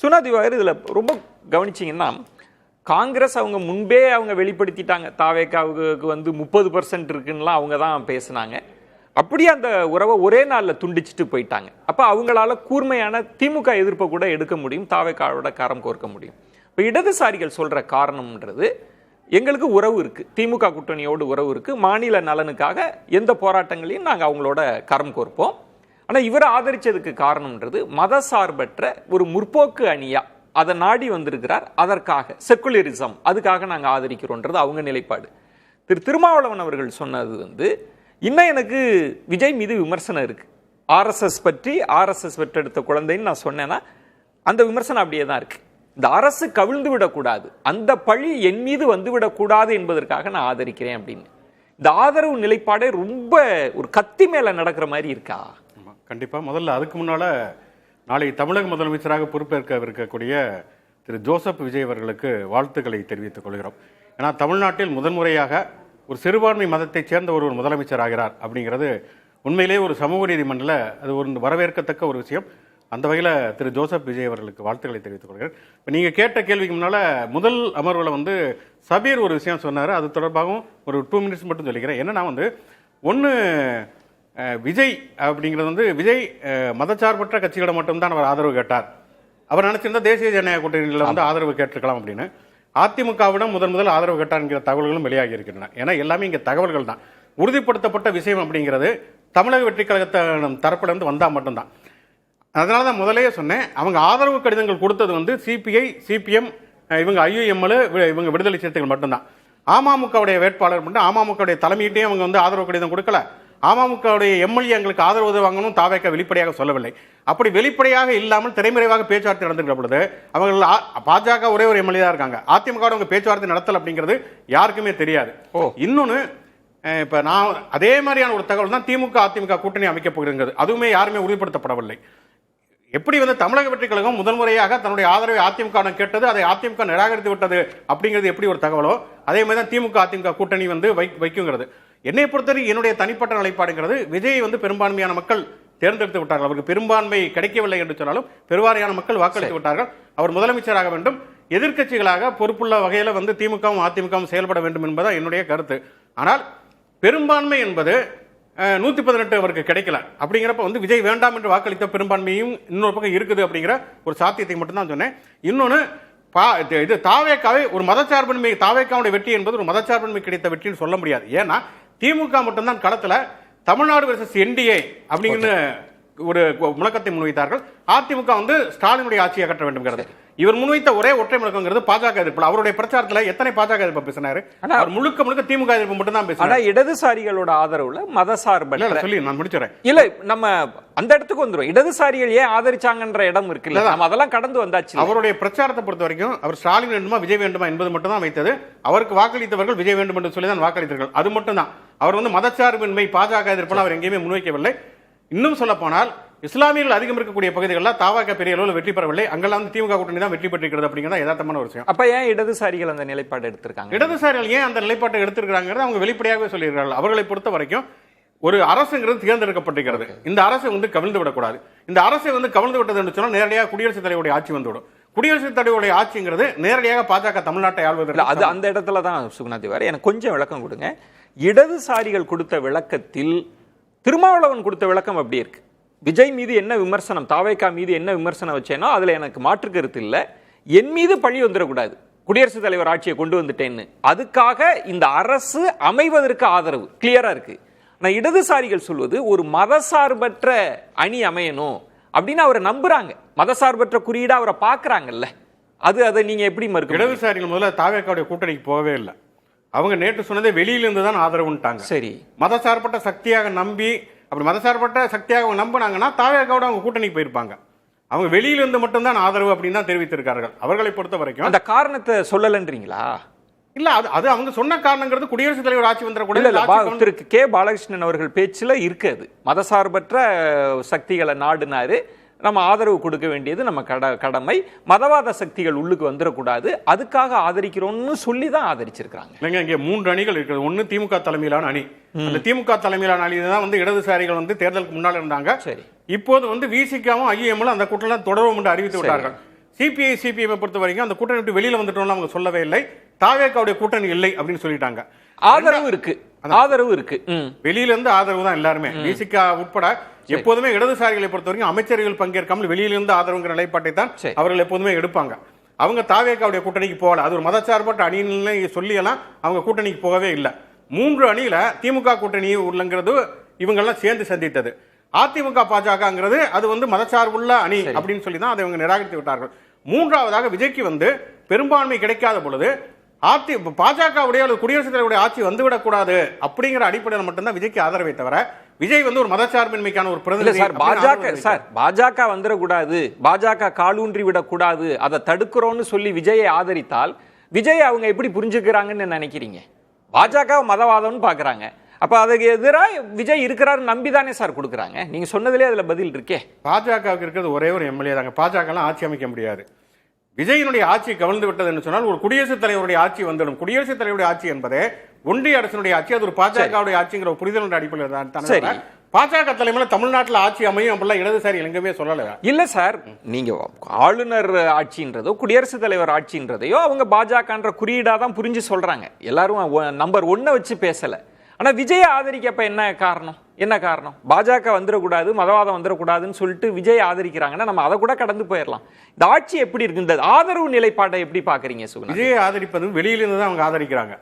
சுனா திவாகர் இதுல ரொம்ப கவனிச்சீங்கன்னா, காங்கிரஸ் அவங்க முன்பே அவங்க வெளிப்படுத்திட்டாங்க, தாவேக்காவுக்கு வந்து 30% இருக்குன்னுலாம் அவங்க தான் பேசினாங்க. அப்படியே அந்த உறவை ஒரே நாளில் துண்டிச்சுட்டு போயிட்டாங்க. அப்போ அவங்களால கூர்மையான திமுக எதிர்ப்பை கூட எடுக்க முடியும், தாவேக்காவோட கரம் கோர்க்க முடியும். இப்போ இடதுசாரிகள் சொல்ற காரணம்ன்றது, எங்களுக்கு உறவு இருக்கு, திமுக கூட்டணியோடு உறவு இருக்கு, மாநில நலனுக்காக எந்த போராட்டங்களையும் நாங்கள் அவங்களோட கரம் கோர்ப்போம். ஆனால் இவரை ஆதரிச்சதுக்கு காரணம்ன்றது மதசார்பற்ற ஒரு முற்போக்கு அணியா அதை நாடி வந்திருக்கிறார், அதற்காக செக்குலரிசம், அதுக்காக நாங்கள் ஆதரிக்கிறோன்றது அவங்க நிலைப்பாடு. திருமாவளவன் அவர்கள் சொன்னது வந்து, இன்னும் எனக்கு விஜய் மீது விமர்சனம் இருக்கு, ஆர்எஸ்எஸ் பற்றி, ஆர்எஸ்எஸ் பெற்றெடுத்த குழந்தைன்னு நான் சொன்னேன்னா அந்த விமர்சனம் அப்படியே தான் இருக்கு. இந்த அரசு கவிழ்ந்து விடக்கூடாது, அந்த பழி என் மீது வந்து விடக்கூடாது என்பதற்காக நான் ஆதரிக்கிறேன் அப்படின்னு. இந்த ஆதரவு நிலைப்பாடே ரொம்ப ஒரு கத்தி மேல நடக்கிற மாதிரி இருக்கா? கண்டிப்பா. முதல்ல அதுக்கு முன்னால நாளை தமிழக முதலமைச்சராக பொறுப்பேற்கவிருக்கக்கூடிய திரு ஜோசப் விஜய் அவர்களுக்கு வாழ்த்துக்களை தெரிவித்துக் கொள்கிறோம். ஏன்னா தமிழ்நாட்டில் முதன்முறையாக ஒரு சிறுபான்மை மதத்தைச் சேர்ந்த ஒரு முதலமைச்சர் ஆகிறார் அப்படிங்கிறது உண்மையிலேயே ஒரு சமூக நீதிமன்றத்தில் அது ஒரு வரவேற்கத்தக்க ஒரு விஷயம். அந்த வகையில் திரு ஜோசப் விஜய் அவர்களுக்கு வாழ்த்துக்களை தெரிவித்துக் கொள்கிறேன். இப்போ நீங்கள் கேட்ட கேள்விக்கு முன்னால் முதல் அமர்வில் வந்து சபீர் ஒரு விஷயம் சொன்னார், அது தொடர்பாகவும் ஒரு 2 மினிட்ஸ் மட்டும் சொல்லிக்கிறேன். என்னன்னா வந்து ஒன்று, விஜய் அப்படிங்கிறது வந்து விஜய் மதச்சார்பற்ற கட்சிகளை மட்டும்தான் அவர் ஆதரவு கேட்டார். அவர் நினைச்சிருந்தா தேசிய ஜனநாயக கூட்டணியில் வந்து ஆதரவு கேட்டிருக்கலாம் அப்படின்னு. அதிமுகவிடம் முதல் ஆதரவு கேட்டார் என்கிற தகவல்களும் வெளியாகி இருக்கின்றன. ஏன்னா எல்லாமே இங்கே தகவல்கள் தான். உறுதிப்படுத்தப்பட்ட விஷயம் அப்படிங்கிறது தமிழக வெற்றி கழகத்தின் தரப்புல இருந்து வந்தால் மட்டும்தான். அதனால தான் முதலே சொன்னேன், அவங்க ஆதரவு கடிதங்கள் கொடுத்தது வந்து சிபிஐ, சிபிஎம், இவங்க ஐயுஎம்எல், இவங்க விடுதலை சிறுத்தைகள் மட்டும்தான். அமமுகவுடைய வேட்பாளர் மட்டும், அமமுகவுடைய தலைமையிட்டையும் அவங்க வந்து ஆதரவு கடிதம் கொடுக்கல. அமமுகவுடைய எம்எல்ஏ எங்களுக்கு ஆதரவு வாங்கணும் தாவேக்கா வெளிப்படையாக சொல்லவில்லை. அப்படி வெளிப்படையாக இல்லாமல் திரைமறைவாக பேச்சுவார்த்தை நடந்துகிற பொழுது அவர்கள் பாஜக ஒரே ஒரு எம்எல்ஏ தான் இருக்காங்க, அதிமுக அவங்க பேச்சுவார்த்தை நடத்தல் அப்படிங்கிறது யாருக்குமே தெரியாது. இன்னொன்னு, இப்ப நான் அதே மாதிரியான ஒரு தகவல் தான் திமுக அதிமுக கூட்டணி அமைக்கப் போகிறது, அதுவுமே யாருமே உறுதிப்படுத்தப்படவில்லை. எப்படி வந்து தமிழக வெற்றி கழகம் முதல் முறையாக தன்னுடைய ஆதரவை அதிமுக கேட்டது, அதை அதிமுக நிராகரித்து விட்டது அப்படிங்கிறது எப்படி ஒரு தகவலோ, அதே மாதிரி தான் திமுக அதிமுக கூட்டணி வந்து வைக்குங்கிறது. என்னை பொறுத்தவரை என்னுடைய தனிப்பட்ட நிலைப்பாடுங்கிறது, விஜய் வந்து பெரும்பான்மையான மக்கள் தேர்ந்தெடுத்து விட்டார்கள். அவருக்கு பெரும்பான்மை கிடைக்கவில்லை என்று சொன்னாலும் பெருவாரியான மக்கள் வாக்களித்து விட்டார்கள். அவர் முதலமைச்சராக வேண்டும், எதிர்க்கட்சிகளாக பொறுப்புள்ள வகையில் வந்து திமுகவும் அதிமுகவும் செயல்பட வேண்டும் என்பதுதான் என்னுடைய கருத்து. ஆனால் பெரும்பான்மை என்பது 118 அவருக்கு கிடைக்கல அப்படிங்கிறப்ப வந்து விஜய் வேண்டாம் என்று வாக்களித்த பெரும்பான்மையும் இன்னொரு பக்கம் இருக்குது அப்படிங்கிற ஒரு சாத்தியத்தை மட்டும்தான் சொன்னேன். இன்னொன்று, இது தாவேக்காவை ஒரு மதச்சார்பின்மை, தாவேக்காவுடைய வெற்றி என்பது ஒரு மதச்சார்பின்மை கிடைத்த வெற்றின்னு சொல்ல முடியாது. ஏன்னா திமுக மட்டும்தான் களத்தில் தமிழ்நாடு வெர்சஸ் என்டிஏ அப்படிங்கிற ஒரு முழக்கத்தை முன்வைத்தார்கள். அதிமுக வந்து ஸ்டாலினுடைய ஆட்சியை கட்ட வேண்டும். இவர் முன்வைத்த ஒரே ஒற்றை முழக்கங்கிறது பாஜக எதிர்ப்பு. அவருடைய பிரச்சாரத்தில் எத்தனை பாஜக எதிர்ப்பு பேசினாரு? அவர் முழுக்க திமுக எதிர்ப்பு மட்டும் தான் பேசினார். இடதுசாரிகளோட ஆதரவுல மதசார்பற்ற சொல்லி நான் முடிச்சுறேன். இல்ல, நம்ம அந்த இடத்துக்கு வந்துரும். இடதுசாரிகள் ஏன் ஆதரிச்சாங்கன்ற இடம் இருக்குல்ல, நம்ம அதெல்லாம் கடந்து வந்தாச்சு. அவருடைய பிரச்சாரத்தை பொறுத்த வரைக்கும் அவர் ஸ்டாலின் வேண்டுமா விஜய் வேண்டுமா என்பது மட்டும் தான் வைத்தது. அவருக்கு வாக்களித்தவர்கள் விஜய் வேண்டும் என்று சொல்லி தான் வாக்களித்தார்கள். அது மட்டும் தான். அவர் வந்து மதச்சார்பின்மை, பாஜக எதிர்ப்பு அவர் எங்கேயுமே முன்வைக்கவில்லை. இன்னும் சொல்ல போனால் இஸ்லாமியர்கள் அதிகம் இருக்கக்கூடிய பகுதிகளில் தாவாக பெரிய அளவில் வெற்றி பெறவில்லை. அங்கெல்லாம் திமுக கூட்டணி தான் வெற்றி பெற்றிருக்கிறது அப்படிங்கிறத யதார்த்தமான ஒரு விஷயம். அப்ப ஏன் இடதுசாரிகள் அந்த நிலைப்பாடு எடுத்திருக்காங்க? இடதுசாரிகள் ஏன் அந்த நிலைப்பாட்டை எடுத்திருக்கிறாங்கிறது அவங்க வெளிப்படையாகவே சொல்லியிருக்கிறார்கள். அவர்களை பொறுத்த வரைக்கும் ஒரு அரசுங்கிறது தேர்ந்தெடுக்கப்பட்டிருக்கிறது. இந்த அரசை வந்து கவிழ்ந்து விடக்கூடாது. இந்த அரசை வந்து கவிழ்ந்து விட்டது என்று சொன்னால் நேரடியாக குடியரசுத் தலைவருடைய ஆட்சி வந்துவிடும். குடியரசுத் தலைவருடைய ஆட்சிங்கிறது நேரடியாக பாஜக தமிழ்நாட்டை ஆள்வது. அது அந்த இடத்துல தான் சுகுணாதி வர எனக்கு கொஞ்சம் விளக்கம் கொடுங்க. இடதுசாரிகள் கொடுத்த விளக்கத்தில் திருமாவளவன் கொடுத்த விளக்கம் அப்படி இருக்கு. விஜய் மீது என்ன விமர்சனம், தாவேக்கா மீது என்ன விமர்சனம் வச்சேனோ அதுல எனக்கு மாற்று கருத்து இல்லை, என் மீது பழி வந்துடக்கூடாது, குடியரசுத் தலைவர் ஆட்சியை கொண்டு வந்துட்டேன்னு, அதுக்காக இந்த அரசு அமைவதற்கு ஆதரவு கிளியரா இருக்கு. நான் இடதுசாரிகள் சொல்வது ஒரு மதசார்பற்ற அணி அமையணும் அப்படின்னு அவரை நம்புறாங்க, மதசார்பற்ற குறியீடா அவரை பாக்குறாங்கல்ல, அதை நீங்க எப்படி மறுக்க? இடதுசாரிகள் முதல்ல தாவேக்காவுடைய கூட்டணிக்கு போகவே இல்லை. அவங்க நேற்று சொன்னதே வெளியிலிருந்து தான் ஆதரவுட்டாங்க. சரி, மதசார்பற்ற சக்தியாக நம்பி, அப்படி மதசார்பற்ற சக்தியாக அவங்க நம்பினாங்கன்னா தாவேக்காவோட அவங்க கூட்டணிக்கு போயிருப்பாங்க. அவங்க வெளியிலிருந்து மட்டும்தான் ஆதரவு அப்படின்னு தான் தெரிவித்திருக்கார்கள். அவர்களை பொறுத்த வரைக்கும் அந்த காரணத்தை சொல்லலன்றீங்களா? இல்ல, அது அவங்க சொன்ன காரணங்கிறது குடியரசுத் தலைவர் ஆட்சி வந்துடக்கூடாது. திரு கே பாலகிருஷ்ணன் அவர்கள் பேச்சுல இருக்குது, மதசார்பற்ற சக்திகளை நாடுனாரு, நம்ம ஆதரவு கொடுக்க வேண்டியது நம்ம கடமை, மதவாத சக்திகள் உள்ளுக்கு வந்துடக்கூடாது, அதுக்காக ஆதரிக்கிறோம்னு சொல்லி தான் ஆதரிச்சிருக்காங்க. இல்லைங்க, இங்கே 3 அணிகள் இருக்குது. ஒன்னு திமுக தலைமையிலான அணி. அந்த திமுக தலைமையிலான அணி தான் வந்து இடதுசாரிகள் வந்து தேர்தலுக்கு முன்னால் இருந்தாங்க. சரி, இப்போது வந்து விசிகாவும் ஐஎம்எல் அந்த கூட்டத்தில் தொடரும் என்று அறிவித்து விட்டார்கள். சிபிஐ சிபிஎம் பொறுத்த வரைக்கும் அந்த கூட்டணி விட்டு வெளியில வந்துட்டோம்னு அவங்க சொல்லவே இல்லை. தாவேக்காவுடைய கூட்டணி இல்லை அப்படின்னு சொல்லிட்டாங்க. ஆதரவு இருக்கு, ஆதரவு இருக்கு. வெளியில இருந்து ஆதரவு தான் எல்லாருமே, விசிகா உட்பட எப்போதுமே இடதுசாரிகளை பொறுத்த வரைக்கும் அமைச்சர்கள் பங்கேற்காமல் வெளியிலிருந்து ஆதரவுங்கிற நிலைப்பாட்டை தான் அவர்கள் எப்போதுமே எடுப்பாங்க. அவங்க தாவேக்காவுடைய கூட்டணிக்கு போகல. அது ஒரு மதச்சார்பற்ற அணின்னு சொல்லியெல்லாம் அவங்க கூட்டணிக்கு போகவே இல்லை. 3 அணியில திமுக கூட்டணி உள்ளங்கிறது இவங்கெல்லாம் சேர்ந்து சந்தித்தது. அதிமுக பாஜகங்கிறது அது வந்து மதச்சார்புள்ள அணி அப்படின்னு சொல்லி தான் அதை இவங்க நிராகரித்து விட்டார்கள். மூன்றாவதாக விஜய்க்கு வந்து பெரும்பான்மை கிடைக்காத பொழுது பாஜகவுடைய அல்லது குடியரசுத் தலைவருடைய ஆட்சி வந்துவிடக் கூடாது அப்படிங்கிற அடிப்படையில் மட்டும்தான் விஜய்க்கு ஆதரவை தவிர விஜய் வந்து ஒரு மதச்சார்பின்மைக்கான ஒரு பிரதிநிதி. பாஜக வந்துடக்கூடாது, பாஜக காலூன்றி விடக்கூடாது, அதை தடுக்கிறோம்னு சொல்லி விஜயை ஆதரித்தால் விஜய் அவங்க எப்படி புரிஞ்சுக்கிறாங்கன்னு நினைக்கிறீங்க? பாஜக மதவாதம்னு பாக்குறாங்க. அப்ப அதுக்கு எதிராக விஜய் இருக்கிறாரு நம்பிதானே சார் கொடுக்குறாங்க. நீங்க சொன்னதுலேயே அதுல பதில் இருக்கே. பாஜகவுக்கு இருக்கிறது ஒரே ஒரு எம்எல்ஏ தாங்க. பாஜக எல்லாம் ஆட்சி அமைக்க முடியாது. விஜயனுடைய ஆட்சி கவிழ்ந்து விட்டது என்று சொன்னால் ஒரு குடியரசுத் தலைவருடைய ஆட்சி வந்துடும். குடியரசுத் தலைவருடைய ஆட்சி என்பதே ஒன்றிய அரசுடைய ஆட்சி, அது ஒரு பாஜகவுடைய ஆட்சிங்கிற புரிதல் அடிப்படையில் தான். பாஜக தலைமையில தமிழ்நாட்டில் ஆட்சி அமையும் அப்படிலாம் இடதுசாரி எங்கவே சொல்லல. இல்ல சார், நீங்க ஆளுநர் ஆட்சின்றதோ குடியரசுத் தலைவர் ஆட்சின்றதையோ அவங்க பாஜகன்ற குறியீடா தான் புரிஞ்சு சொல்றாங்க. எல்லாரும் நம்பர் 1 வச்சு பேசல. ஆனா விஜய் ஆதரிக்கப்ப என்ன காரணம்? என்ன காரணம்? பாஜக வந்துடக்கூடாது, மதவாதம் வந்துடக்கூடாதுன்னு சொல்லிட்டு விஜய் ஆதரிக்கிறாங்கன்னா நம்ம அதை கூட கடந்து போயிடலாம். இந்த ஆட்சி எப்படி இருக்கு, இந்த ஆதரவு நிலைப்பாட்டை எப்படி பாக்குறீங்க? விஜய் ஆதரிப்பது வெளியிலிருந்து தான் அவங்க ஆதரிக்கிறாங்க.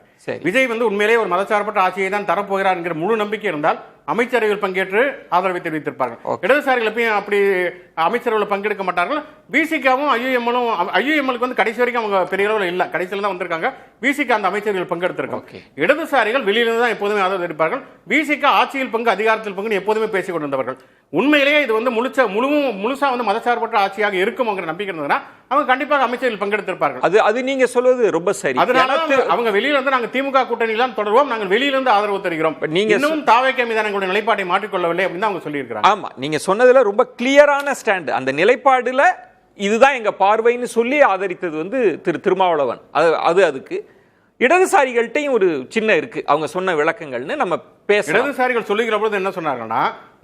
விஜய் வந்து உண்மையிலேயே ஒரு மதச்சார்பற்ற ஆட்சியை தான் தரப்போகிறார் என்கிற முழு நம்பிக்கை இருந்தால் அமைச்சர்கள் பங்கேற்று ஆதரவை தெரிவித்திருப்பார்கள். இடதுசாரிகள் போய் அப்படி அமைச்சர்கள் பங்கெடுக்க மாட்டார்கள். பிசிகாவும் ஐயுஎம்எலுக்கு வந்து கடைசி வரைக்கும் அவங்க பெரிய அளவில் இல்ல, கடைசியில் தான் வந்திருக்காங்க. பிசிகா அந்த அமைச்சர்கள் பங்கெடுத்திருக்காங்க. இடதுசாரிகள் வெளியிலிருந்து தான் எப்போதுமே ஆதரவு தெரிவிப்பார்கள். பிசிகா ஆட்சியில் பங்கு அதிகாரத்தில் பங்கு எப்போதுமே பேசிக் கொண்டிருந்தவர்கள். உண்மையிலேயே இது வந்து முழுசா வந்து மதச்சார்பற்ற ஆட்சியாக இருக்கும் நம்பிக்கை இருந்ததுன்னா அவங்க கண்டிப்பாக அமைச்சர்கள் பங்கெடுத்திருப்பார்கள். அது நீங்க சொல்வது ரொம்ப சரி. அதனால அவங்க வெளியில இருந்து நாங்க திமுக கூட்டணியிலாம் தொடர்வோம், நாங்கள் வெளியிலிருந்து ஆதரவு தருகிறோம். நீங்க இன்னும் தாவேக்கா மீதான எங்களுடைய நிலைப்பாட்டை மாற்றிக்கொள்ளவில்லை அப்படின்னு அவங்க சொல்லியிருக்கிறாங்க. ஆமா, நீங்க சொன்னதுல ரொம்ப கிளியரான ஸ்டாண்ட். அந்த நிலைப்பாடுல இதுதான் எங்க பார்வைன்னு சொல்லி ஆதரித்தது வந்து திருமாவளவன். அதுக்கு இடதுசாரிகள்ட்டையும் ஒரு சின்ன இருக்கு அவங்க சொன்ன விளக்கங்கள்னு நம்ம பேச. இடதுசாரிகள் சொல்லுகிற பொழுது என்ன சொன்னாங்கன்னா,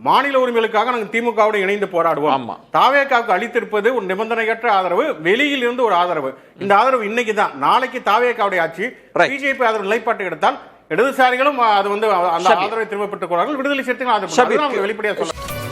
மாநில உரிமைகளுக்காக நாங்கள் திமுகவோடு இணைந்து போராடுவோம். தாவேக்காவுக்கு அளித்திருப்பது ஒரு நிபந்தனையற்ற ஆதரவு, வெளியில் இருந்து ஒரு ஆதரவு. இந்த ஆதரவு இன்னைக்கு தான். நாளைக்கு தாவேக்காவுடைய ஆட்சி பிஜேபி ஆதரவு நிலைப்பாட்டு எடுத்தால் இடதுசாரிகளும் அது வந்து அந்த ஆதரவை திரும்ப பெற்றுக் கொள்வார்கள். விடுதலை சிறுத்தைகள் ஆதரவு வெளிப்படையாக சொல்ல